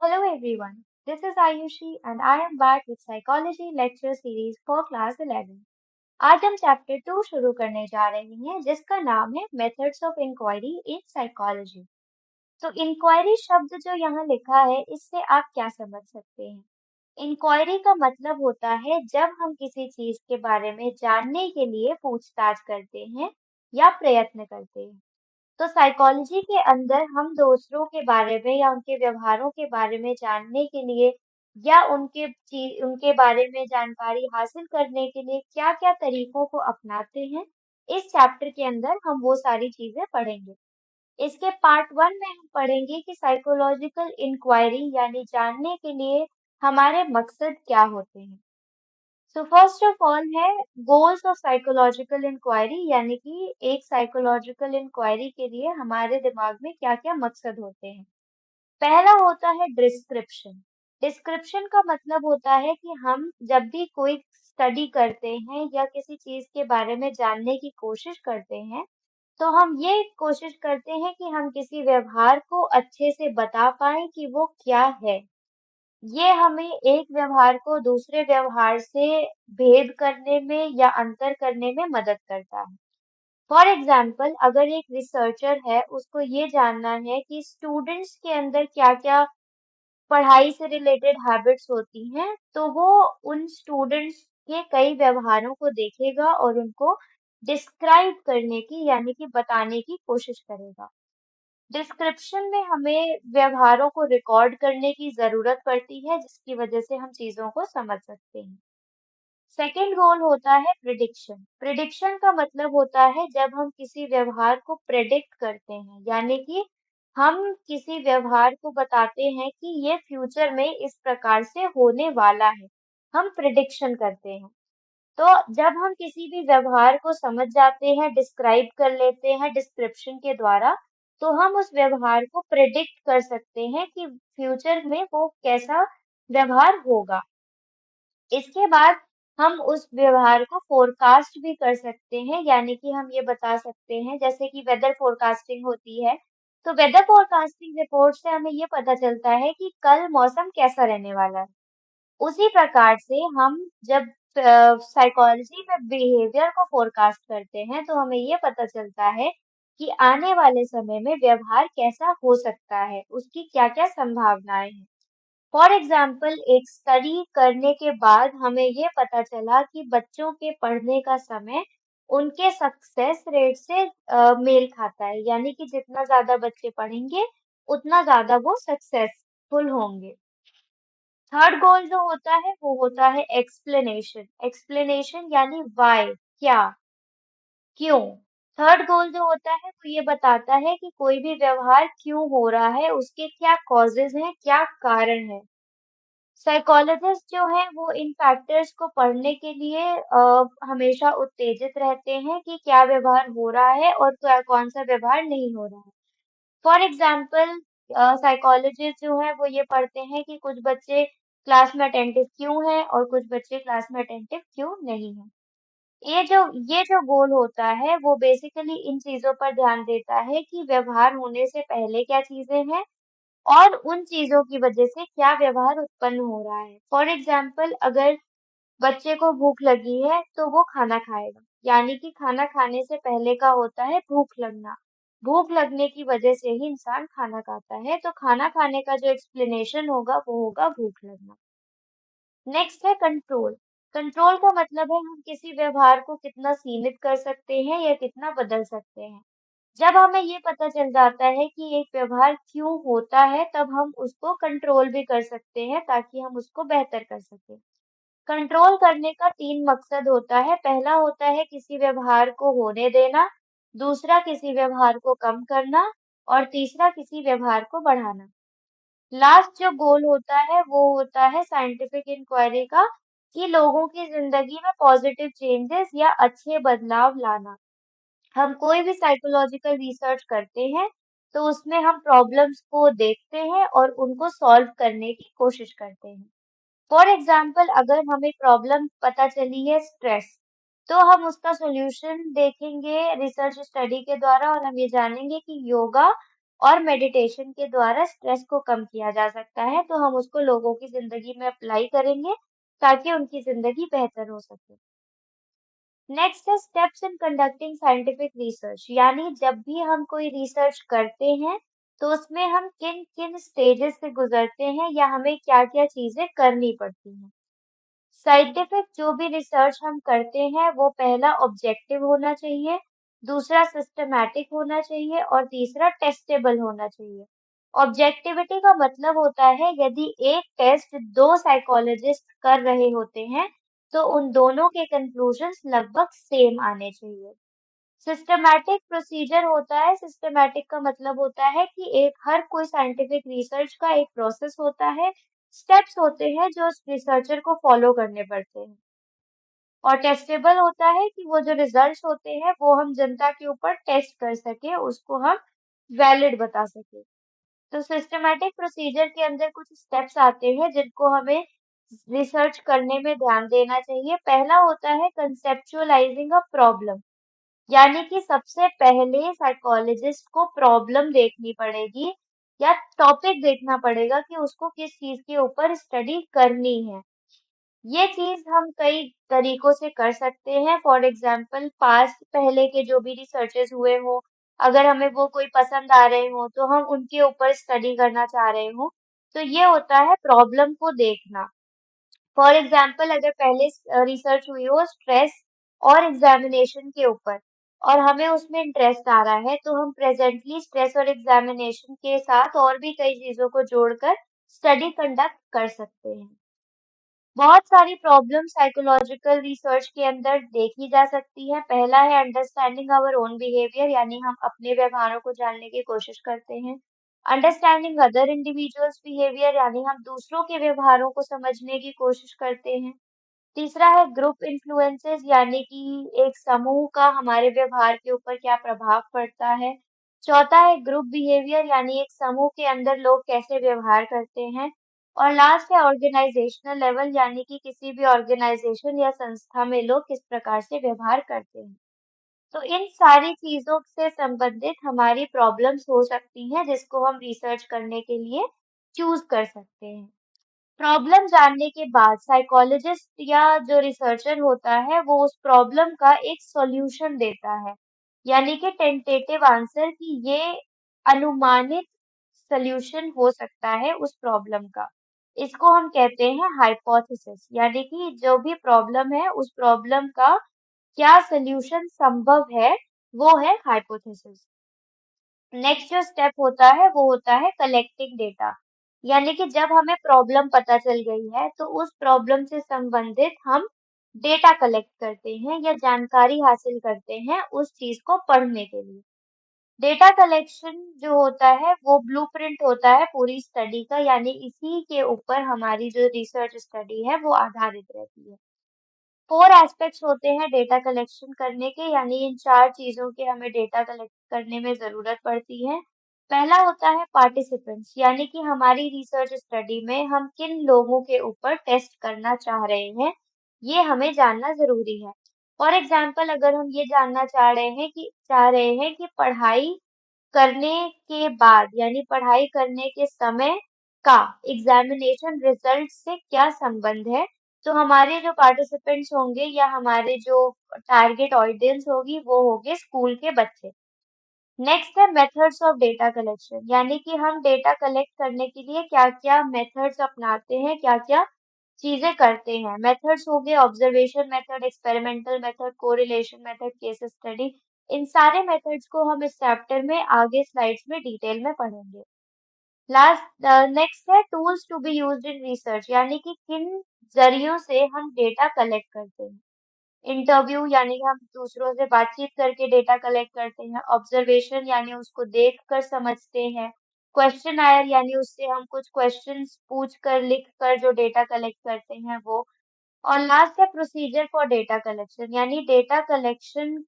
Hello everyone, this is Ayushi and I am back with Psychology Lecture Series for Class 11. आज हम chapter 2 शुरू करने जा रहे हैं जिसका नाम है methods of inquiry in psychology. तो इंक्वायरी शब्द जो यहाँ लिखा है इससे आप क्या समझ सकते हैं? इंक्वायरी का मतलब होता है जब हम किसी चीज के बारे में जानने के लिए पूछताछ करते हैं या प्रयत्न करते हैं। तो साइकोलॉजी के अंदर हम दूसरों के बारे में या उनके व्यवहारों के बारे में जानने के लिए या उनके बारे में जानकारी हासिल करने के लिए क्या-क्या तरीकों को अपनाते हैं, इस चैप्टर के अंदर हम वो सारी चीजें पढ़ेंगे। इसके पार्ट 1 में हम पढ़ेंगे कि साइकोलॉजिकल इंक्वायरी यानी जानने के लिए हमारे मकसद क्या होते हैं। सो फर्स्ट ऑफ ऑल है गोल्स ऑफ साइकोलॉजिकल इंक्वायरी यानी कि एक साइकोलॉजिकल इंक्वायरी के लिए हमारे दिमाग में क्या-क्या मकसद होते हैं। पहला होता है डिस्क्रिप्शन। डिस्क्रिप्शन का मतलब होता है कि हम जब भी कोई स्टडी करते हैं या किसी चीज के बारे में जानने की कोशिश करते हैं, तो हम ये कोशिश करते हैं कि हम किसी व्यवहार को अच्छे से बता पाएं कि वो क्या है। ये हमें एक व्यवहार को दूसरे व्यवहार से भेद करने में या अंतर करने में मदद करता है। फॉर एग्जाम्पल, अगर एक रिसर्चर है, उसको ये जानना है कि स्टूडेंट्स के अंदर क्या-क्या पढ़ाई से रिलेटेड हैबिट्स होती हैं, तो वो उन स्टूडेंट्स के कई व्यवहारों को देखेगा और उनको डिस्क्राइब करने की यानी कि बताने की कोशिश करेगा। डिस्क्रिप्शन में हमें व्यवहारों को रिकॉर्ड करने की ज़रूरत पड़ती है, जिसकी वजह से हम चीज़ों को समझ सकते हैं। सेकंड गोल होता है प्रिडिक्शन। प्रिडिक्शन का मतलब होता है जब हम किसी व्यवहार को प्रेडिक्ट करते हैं, यानी कि हम किसी व्यवहार को बताते हैं कि ये फ्यूचर में इस प्रकार से होने वाला है। हम प्रिडिक्शन करते हैं। तो जब हम किसी भी व्यवहार को समझ जाते हैं, डिस्क्राइब कर लेते हैं डिस्क्रिप्शन के द्वारा, तो हम उस व्यवहार को प्रेडिक्ट कर सकते हैं कि फ्यूचर में वो कैसा व्यवहार होगा। इसके बाद हम उस व्यवहार को फोरकास्ट भी कर सकते हैं, यानी कि हम ये बता सकते हैं जैसे कि वेदर फोरकास्टिंग होती है। तो वेदर फोरकास्टिंग रिपोर्ट से हमें ये पता चलता है कि कल मौसम कैसा रहने वाला है। उसी प्रकार से हम जब साइकोलॉजी में बिहेवियर को फोरकास्ट करते हैं, तो हमें ये पता चलता है कि आने वाले समय में व्यवहार कैसा हो सकता है, उसकी क्या-क्या संभावनाएं हैं। फॉर एग्जाम्पल, एक स्टडी करने के बाद हमें ये पता चला कि बच्चों के पढ़ने का समय उनके सक्सेस रेट से मेल खाता है, यानी कि जितना ज्यादा बच्चे पढ़ेंगे, उतना ज्यादा वो सक्सेसफुल होंगे। थर्ड गोल जो होता है वो होता है एक्सप्लेनेशन। एक्सप्लेनेशन यानी व्हाई, क्या, क्यों। थर्ड गोल जो होता है वो ये बताता है कि कोई भी व्यवहार क्यों हो रहा है, उसके क्या कॉजेज हैं, क्या कारण है। साइकोलॉजिस्ट जो है वो इन फैक्टर्स को पढ़ने के लिए हमेशा उत्तेजित रहते हैं कि क्या व्यवहार हो रहा है और कौन सा व्यवहार नहीं हो रहा है। फॉर एग्जाम्पल, साइकोलॉजिस्ट जो है वो ये पढ़ते हैं कि कुछ बच्चे क्लास में अटेंटिव क्यों हैं और कुछ बच्चे क्लास में अटेंटिव क्यों नहीं हैं। ये जो गोल होता है वो बेसिकली इन चीजों पर ध्यान देता है कि व्यवहार होने से पहले क्या चीजें हैं और उन चीजों की वजह से क्या व्यवहार उत्पन्न हो रहा है। फॉर एग्जाम्पल, अगर बच्चे को भूख लगी है तो वो खाना खाएगा, यानी कि खाना खाने से पहले का होता है भूख लगना। भूख लगने की वजह से ही इंसान खाना खाता है, तो खाना खाने का जो एक्सप्लेनेशन होगा वो होगा भूख लगना। नेक्स्ट है कंट्रोल। कंट्रोल का मतलब है हम किसी व्यवहार को कितना सीमित कर सकते हैं या कितना बदल सकते हैं। जब हमें ये पता चल जाता है कि एक व्यवहार क्यों होता है, तब हम उसको कंट्रोल भी कर सकते हैं ताकि हम उसको बेहतर कर सकें। कंट्रोल करने का 3 मकसद होता है। पहला होता है किसी व्यवहार को होने देना, दूसरा किसी व्यवहार को कम करना और तीसरा किसी व्यवहार को बढ़ाना। लास्ट जो गोल होता है वो होता है साइंटिफिक इंक्वायरी का, कि लोगों की जिंदगी में पॉजिटिव चेंजेस या अच्छे बदलाव लाना। हम कोई भी साइकोलॉजिकल रिसर्च करते हैं, तो उसमें हम प्रॉब्लम्स को देखते हैं और उनको सॉल्व करने की कोशिश करते हैं। फॉर एग्जाम्पल, अगर हमें प्रॉब्लम पता चली है स्ट्रेस, तो हम उसका सॉल्यूशन देखेंगे रिसर्च स्टडी के द्वारा और हम ये जानेंगे कि योगा और मेडिटेशन के द्वारा स्ट्रेस को कम किया जा सकता है, तो हम उसको लोगों की जिंदगी में अप्लाई करेंगे ताकि उनकी जिंदगी बेहतर हो सके। नेक्स्ट है steps in conducting scientific research, यानी जब भी हम कोई रिसर्च करते हैं तो उसमें हम किन किन स्टेजेस से गुजरते हैं या हमें क्या क्या चीजें करनी पड़ती हैं। साइंटिफिक जो भी रिसर्च हम करते हैं वो पहला ऑब्जेक्टिव होना चाहिए, दूसरा सिस्टमैटिक होना चाहिए और तीसरा टेस्टेबल होना चाहिए। ऑब्जेक्टिविटी का मतलब होता है यदि एक टेस्ट दो साइकोलॉजिस्ट कर रहे होते हैं तो उन दोनों के कंक्लूजन्स लगभग सेम आने चाहिए। सिस्टमैटिक प्रोसीजर होता है, सिस्टमैटिक का मतलब होता है कि एक हर कोई साइंटिफिक रिसर्च का एक प्रोसेस होता है, स्टेप्स होते हैं जो उस रिसर्चर को फॉलो करने पड़ते हैं। और टेस्टेबल होता है कि वो जो रिजल्ट्स होते हैं वो हम जनता के ऊपर टेस्ट कर सके, उसको हम वैलिड बता सके। तो सिस्टमैटिक प्रोसीजर के अंदर कुछ स्टेप्स आते हैं जिनको हमें रिसर्च करने में ध्यान देना चाहिए। पहला होता है कंसेप्चुअलाइजिंग अ प्रॉब्लम, यानी कि सबसे पहले साइकोलॉजिस्ट को प्रॉब्लम देखनी पड़ेगी या टॉपिक देखना पड़ेगा कि उसको किस चीज के ऊपर स्टडी करनी है। ये चीज हम कई तरीकों से कर सकते हैं। फॉर एग्जाम्पल पास्ट पहले के जो भी रिसर्चेस हुए हो, अगर हमें वो कोई पसंद आ रहे हो तो हम उनके ऊपर स्टडी करना चाह रहे हो, तो ये होता है प्रॉब्लम को देखना। फॉर एग्जाम्पल अगर पहले रिसर्च हुई हो स्ट्रेस और एग्जामिनेशन के ऊपर और हमें उसमें इंटरेस्ट आ रहा है तो हम प्रेजेंटली स्ट्रेस और एग्जामिनेशन के साथ और भी कई चीजों को जोड़कर स्टडी कंडक्ट कर सकते हैं। बहुत सारी प्रॉब्लम साइकोलॉजिकल रिसर्च के अंदर देखी जा सकती है। पहला है अंडरस्टैंडिंग आवर ओन बिहेवियर, यानी हम अपने व्यवहारों को जानने की कोशिश करते हैं। अंडरस्टैंडिंग अदर इंडिविजुअल्स बिहेवियर, यानी हम दूसरों के व्यवहारों को समझने की कोशिश करते हैं। तीसरा है ग्रुप इन्फ्लुएंसेस, यानी कि एक समूह का हमारे व्यवहार के ऊपर क्या प्रभाव पड़ता है। चौथा है ग्रुप बिहेवियर, यानी एक समूह के अंदर लोग कैसे व्यवहार करते हैं। और लास्ट है ऑर्गेनाइजेशनल लेवल, यानी कि किसी भी ऑर्गेनाइजेशन या संस्था में लोग किस प्रकार से व्यवहार करते हैं। तो इन सारी चीजों से संबंधित हमारी प्रॉब्लम्स हो सकती हैं जिसको हम रिसर्च करने के लिए चूज कर सकते हैं। प्रॉब्लम जानने के बाद साइकोलॉजिस्ट या जो रिसर्चर होता है वो उस प्रॉब्लम का एक सॉल्यूशन देता है, यानी कि टेंटेटिव आंसर कि ये अनुमानित सॉल्यूशन हो सकता है उस प्रॉब्लम का। इसको हम कहते हैं हाइपोथेसिस, यानी कि जो भी प्रॉब्लम है उस प्रॉब्लम का क्या सॉल्यूशन संभव है, वो है हाइपोथेसिस। नेक्स्ट जो स्टेप होता है वो होता है कलेक्टिंग डेटा, यानी कि जब हमें प्रॉब्लम पता चल गई है तो उस प्रॉब्लम से संबंधित हम डेटा कलेक्ट करते हैं या जानकारी हासिल करते हैं उस चीज को पढ़ने के लिए। डेटा कलेक्शन जो होता है वो ब्लूप्रिंट होता है पूरी स्टडी का, यानी इसी के ऊपर हमारी जो रिसर्च स्टडी है वो आधारित रहती है। 4 एस्पेक्ट्स होते हैं डेटा कलेक्शन करने के, यानी इन 4 चीज़ों के हमें डेटा कलेक्ट करने में ज़रूरत पड़ती है। पहला होता है पार्टिसिपेंट्स, यानी कि हमारी रिसर्च स्टडी में हम किन लोगों के ऊपर टेस्ट करना चाह रहे हैं, ये हमें जानना ज़रूरी है। फॉर एग्जाम्पल अगर हम ये जानना चाह रहे हैं कि पढ़ाई करने के बाद यानी पढ़ाई करने के समय का एग्जामिनेशन रिजल्ट से क्या संबंध है, तो हमारे जो पार्टिसिपेंट्स होंगे या हमारे जो टारगेट ऑडियंस होगी वो होंगे स्कूल के बच्चे। नेक्स्ट है मेथड्स ऑफ डेटा कलेक्शन, यानी कि हम डेटा कलेक्ट करने के लिए क्या-क्या मेथड्स अपनाते हैं, क्या-क्या चीजें करते हैं। मेथड्स हो गए observation method, experimental method, correlation method, case study. इन सारे मेथड्स को हम इस चैप्टर में आगे स्लाइड्स में डिटेल में पढ़ेंगे। नेक्स्ट है tools to be used in research, यानी कि किन जरियों से हम डेटा कलेक्ट करते हैं। इंटरव्यू, यानी कि हम दूसरों से बातचीत करके डेटा कलेक्ट करते हैं। ऑब्जर्वेशन, यानी उसको देख कर समझते हैं। क्वेश्चन आयर, यानी उससे हम कुछ क्वेश्चंस पूछ कर लिख कर जो डेटा कलेक्ट करते हैं वो। और लास्ट है प्रोसीजर फॉर डेटा कलेक्शन, यानी डेटा कलेक्शन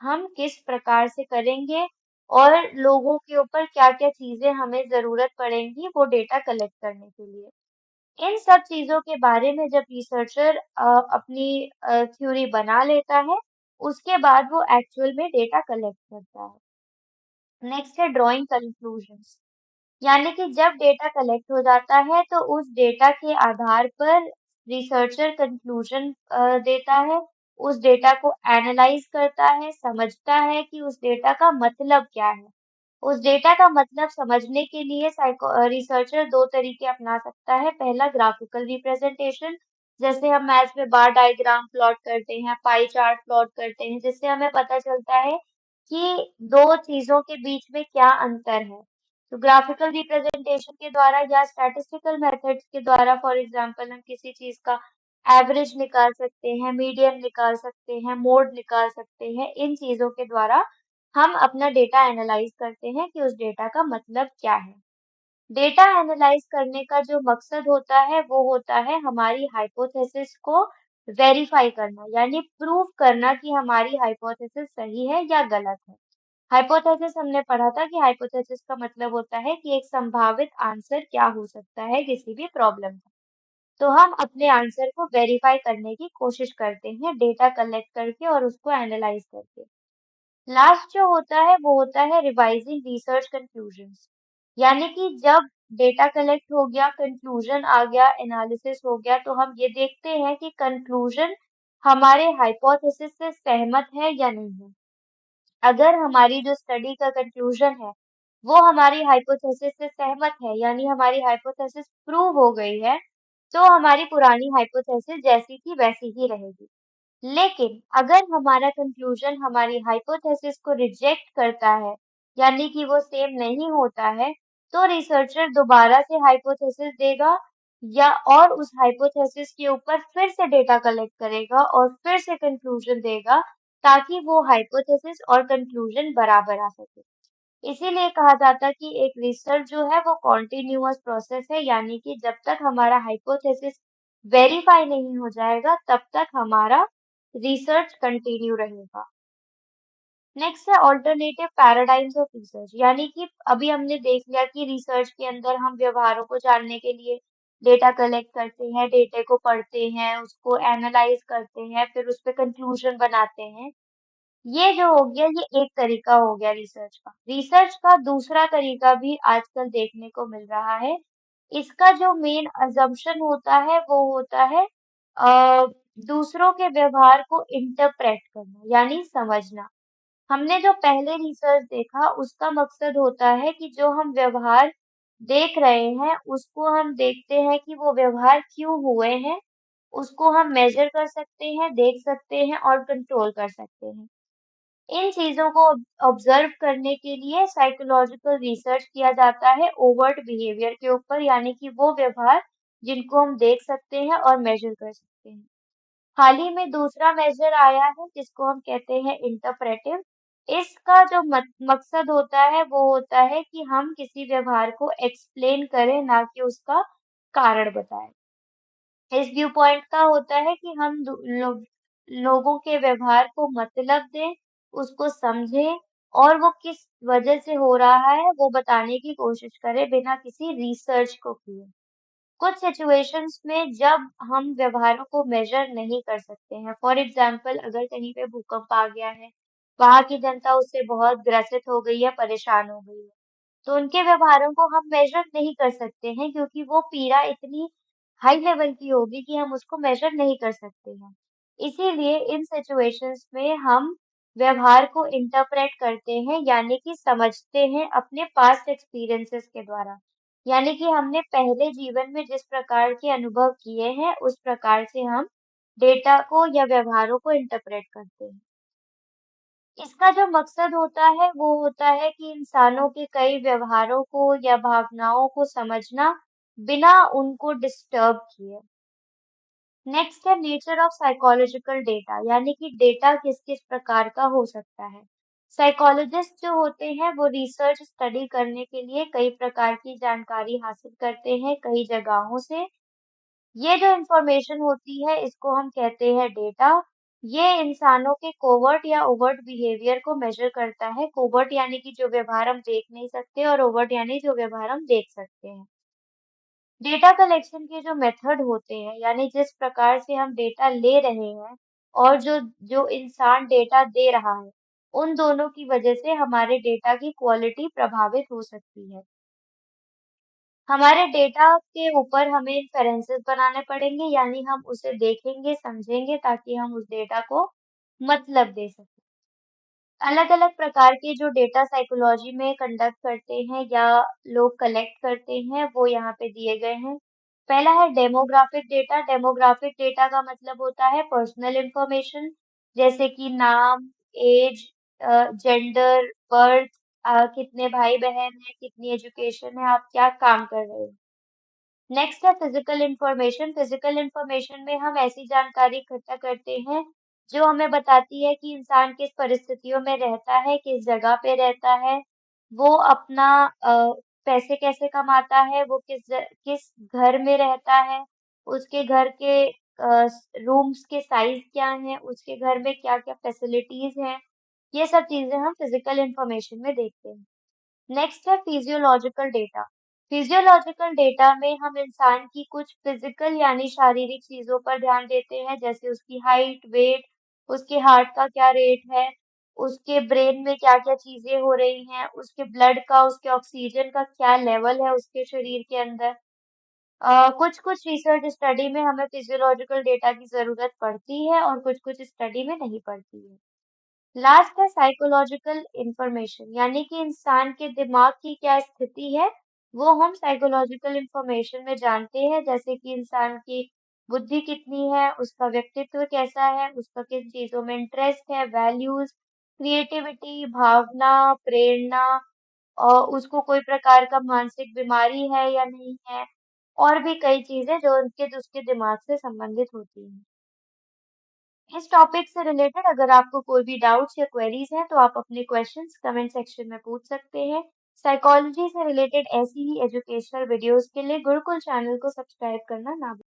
हम किस प्रकार से करेंगे और लोगों के ऊपर क्या-क्या चीजें हमें जरूरत पड़ेंगी वो डेटा कलेक्ट करने के लिए। इन सब चीजों के बारे में जब रिसर्चर अपनी थ्योरी बना लेता है, उसके बाद वो एक्चुअल में डेटा कलेक्ट करता है। नेक्स्ट है ड्राइंग कंक्लूजन्स। यानी कि जब डेटा कलेक्ट हो जाता है तो उस डेटा के आधार पर रिसर्चर कंक्लूजन देता है, उस डेटा को एनालाइज करता है, समझता है कि उस डेटा का मतलब क्या है। उस डेटा का मतलब समझने के लिए रिसर्चर दो तरीके अपना सकता है। पहला ग्राफिकल रिप्रेजेंटेशन, जैसे हम मैथ में बार डायग्राम प्लॉट करते हैं, पाई चार्ट प्लॉट करते हैं, जिससे हमें पता चलता है कि दो चीजों के बीच में क्या अंतर है। तो ग्राफिकल रिप्रेजेंटेशन के द्वारा या स्टैटिस्टिकल मेथड्स के द्वारा फॉर एग्जांपल हम किसी चीज का एवरेज निकाल सकते हैं, मीडियन निकाल सकते हैं, मोड निकाल सकते हैं। इन चीजों के द्वारा हम अपना डेटा एनालाइज करते हैं कि उस डेटा का मतलब क्या है। डेटा एनालाइज करने का जो मकसद होता है वो होता है हमारी हाइपोथेसिस को वेरीफाई करना, यानी प्रूव करना कि हमारी हाइपोथेसिस सही है या गलत है। हाइपोथेसिस हमने पढ़ा था कि हाइपोथेसिस का मतलब होता है कि एक संभावित आंसर क्या हो सकता है किसी भी प्रॉब्लम का। तो हम अपने आंसर को वेरीफाई करने की कोशिश करते हैं डेटा कलेक्ट करके और उसको एनालाइज करके। लास्ट जो होता है वो होता है रिवाइजिंग रिसर्च कंक्लूजन्स। यानी कि जब डेटा कलेक्ट हो गया, कंक्लूजन आ गया, एनालिसिस हो गया, तो हम ये देखते हैं कि कंक्लूजन हमारे हाइपोथेसिस से सहमत है या नहीं है। अगर हमारी जो स्टडी का कंक्लूजन है वो हमारी हाइपोथेसिस से सहमत है, यानी हमारी हाइपोथेसिस प्रूव हो गई है, तो हमारी पुरानी हाइपोथेसिस जैसी थी वैसी ही रहेगी। लेकिन अगर हमारा कंक्लूजन हमारी हाइपोथेसिस को रिजेक्ट करता है, यानी कि वो सेम नहीं होता है, तो रिसर्चर दोबारा से हाइपोथेसिस देगा या और उस हाइपोथेसिस के ऊपर फिर से डेटा कलेक्ट करेगा और फिर से कंक्लूजन देगा, ताकि वो हाइपोथेसिस और कंक्लूजन बराबर आ सके। इसीलिए कहा जाता है कि एक रिसर्च जो है वो कॉन्टिन्यूअस प्रोसेस है, यानी कि जब तक हमारा हाइपोथेसिस वेरीफाई नहीं हो जाएगा तब तक हमारा रिसर्च कंटिन्यू रहेगा। नेक्स्ट है ऑल्टरनेटिव पैराडाइम्स ऑफ रिसर्च। यानी कि अभी हमने देख लिया कि रिसर्च के अंदर हम व्यवहारों को जानने के लिए डेटा कलेक्ट करते हैं, डेटे को पढ़ते हैं, उसको एनालाइज करते हैं, फिर उस पे कंक्लूजन बनाते हैं। ये जो हो गया ये एक तरीका हो गया रिसर्च का। रिसर्च का दूसरा तरीका भी आजकल देखने को मिल रहा है। इसका जो मेन अजम्पशन होता है वो होता है अ, दूसरों के व्यवहार को इंटरप्रेट करना, यानी समझना। हमने जो पहले रिसर्च देखा उसका मकसद होता है कि जो हम व्यवहार देख रहे हैं उसको हम देखते हैं कि वो व्यवहार क्यों हुए हैं, उसको हम मेजर कर सकते हैं, देख सकते हैं और कंट्रोल कर सकते हैं। इन चीजों को ऑब्जर्व करने के लिए साइकोलॉजिकल रिसर्च किया जाता है ओवर्ट बिहेवियर के ऊपर, यानी कि वो व्यवहार जिनको हम देख सकते हैं और मेजर कर सकते हैं। हाल ही में दूसरा मेजर आया है जिसको हम कहते हैं इंटरप्रेटिव। इसका जो मकसद होता है वो होता है कि हम किसी व्यवहार को एक्सप्लेन करें, ना कि उसका कारण बताएं। इस व्यू पॉइंट का होता है कि हम लोगों के व्यवहार को मतलब दें, उसको समझें और वो किस वजह से हो रहा है वो बताने की कोशिश करें बिना किसी रिसर्च को किए। कुछ सिचुएशंस में जब हम व्यवहारों को मेजर नहीं कर सकते हैं, फॉर एग्जाम्पल अगर कहीं पे भूकंप आ गया है, वहां की जनता उससे बहुत ग्रसित हो गई है, परेशान हो गई है, तो उनके व्यवहारों को हम मेजर नहीं कर सकते हैं क्योंकि वो पीड़ा इतनी हाई लेवल की होगी कि हम उसको मेजर नहीं कर सकते हैं। इसीलिए इन सिचुएशंस में हम व्यवहार को इंटरप्रेट करते हैं, यानी कि समझते हैं अपने पास्ट एक्सपीरियंसेस के द्वारा। यानी कि हमने पहले जीवन में जिस प्रकार के अनुभव किए हैं उस प्रकार से हम डेटा को या व्यवहारों को इंटरप्रेट करते हैं। इसका जो मकसद होता है वो होता है कि इंसानों के कई व्यवहारों को या भावनाओं को समझना बिना उनको डिस्टर्ब किए। नेक्स्ट है नेचर ऑफ साइकोलॉजिकल डेटा, यानी कि डेटा किस किस प्रकार का हो सकता है। साइकोलॉजिस्ट जो होते हैं वो रिसर्च स्टडी करने के लिए कई प्रकार की जानकारी हासिल करते हैं कई जगहों से। ये जो इंफॉर्मेशन होती है इसको हम कहते हैं डेटा। ये इंसानों के कोवर्ट या ओवर्ट बिहेवियर को मेजर करता है। कोवर्ट यानी कि जो व्यवहार हम देख नहीं सकते और ओवर्ट यानी जो व्यवहार हम देख सकते हैं। डेटा कलेक्शन के जो मेथड होते हैं, यानी जिस प्रकार से हम डेटा ले रहे हैं और जो जो इंसान डेटा दे रहा है, उन दोनों की वजह से हमारे डेटा की क्वालिटी प्रभावित हो सकती है। हमारे डेटा के ऊपर हमें इन्फेरेंसेस बनाने पड़ेंगे, यानी हम उसे देखेंगे, समझेंगे ताकि हम उस डेटा को मतलब दे सकें। अलग-अलग प्रकार के जो डेटा साइकोलॉजी में कंडक्ट करते हैं या लोग कलेक्ट करते हैं, वो यहाँ पे दिए गए हैं। पहला है डेमोग्राफिक डेटा। डेमोग्राफिक डेटा का मतलब होता है पर्सनल इंफॉर्मेशन, जैसे कि नाम, एज, जेंडर, बर्थ, कितने भाई-बहन हैं, कितनी एजुकेशन है, आप क्या काम कर रहे हो। नेक्स्ट है फिजिकल इंफॉर्मेशन। फिजिकल इंफॉर्मेशन में हम ऐसी जानकारी इकट्ठा करते हैं जो हमें बताती है कि इंसान किस परिस्थितियों में रहता है, किस जगह पे रहता है, वो अपना पैसे कैसे कमाता है, वो किस घर में रहता है, उसके घर के रूम्स के साइज क्या हैं, उसके घर में क्या-क्या फैसिलिटीज हैं, ये सब चीजें हम फिजिकल इंफॉर्मेशन में देखते हैं। नेक्स्ट है फिजियोलॉजिकल डेटा। फिजियोलॉजिकल डेटा में हम इंसान की कुछ फिजिकल यानी शारीरिक चीजों पर ध्यान देते हैं, जैसे उसकी हाइट, वेट, उसके हार्ट का क्या रेट है, उसके ब्रेन में क्या-क्या चीजें हो रही हैं, उसके ब्लड का, उसके ऑक्सीजन का क्या लेवल है उसके शरीर के अंदर। कुछ-कुछ रिसर्च स्टडी में हमें फिजियोलॉजिकल डेटा की जरूरत पड़ती है और कुछ-कुछ स्टडी में नहीं पड़ती है। लास्ट है साइकोलॉजिकल इंफॉर्मेशन, यानी कि इंसान के दिमाग की क्या स्थिति है, वो हम साइकोलॉजिकल इंफॉर्मेशन में जानते हैं, जैसे कि इंसान की बुद्धि कितनी है, उसका व्यक्तित्व कैसा है, उसका किन चीजों में इंटरेस्ट है, वैल्यूज, क्रिएटिविटी, भावना, प्रेरणा, और उसको कोई प्रकार का मानसिक बीमारी है या नहीं है, और भी कई चीजें जो उनके उसके दिमाग से संबंधित होती हैं। इस टॉपिक से रिलेटेड अगर आपको कोई भी डाउट्स या क्वेरीज हैं तो आप अपने क्वेश्चंस कमेंट सेक्शन में पूछ सकते हैं। साइकोलॉजी से रिलेटेड ऐसी ही एजुकेशनल वीडियोस के लिए गुरुकुल चैनल को सब्सक्राइब करना ना भूलें।